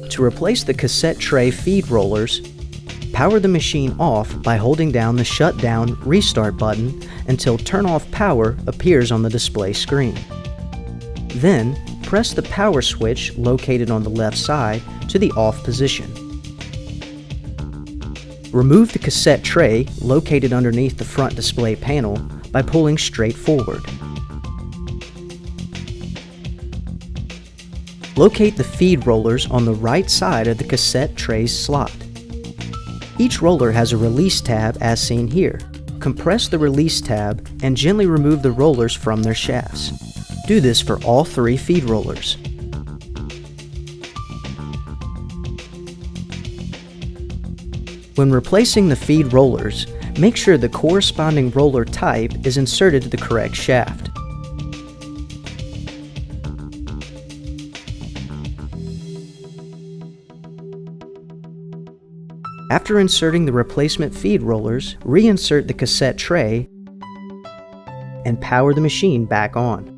To replace the cassette tray feed rollers, power the machine off by holding down the shutdown restart button until turn off power appears on the display screen. Then, press the power switch located on the left side to the off position. Remove the cassette tray located underneath the front display panel by pulling straight forward. Locate the feed rollers on the right side of the cassette tray's slot. Each roller has a release tab as seen here. Compress the release tab and gently remove the rollers from their shafts. Do this for all 3 feed rollers. When replacing the feed rollers, make sure the corresponding roller type is inserted to the correct shaft. After inserting the replacement feed rollers, reinsert the cassette tray and power the machine back on.